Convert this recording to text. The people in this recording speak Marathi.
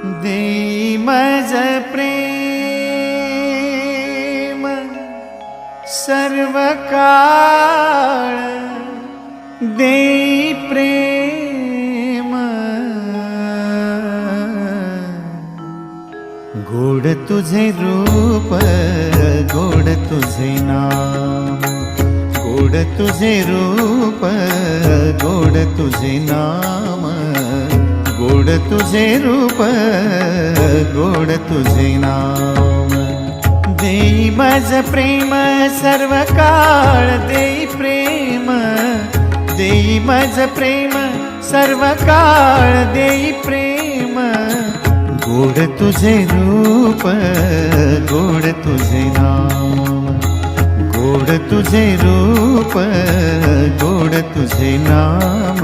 देई मज प्रेम सर्व काळ, देई प्रेम गोड तुझे रूप, गोड तुझे नाम, गोड तुझे रूप, गोड तुझे नाम, गोड तुझे रूप, गोड तुझे नाम। देई मज प्रेम सर्व काळ, देई प्रेम, देई मज प्रेम सर्व काळ, देई प्रेम गोड तुझे रूप, गोड तुझे नाम, गोड तुझे रूप, गोड तुझे नाम।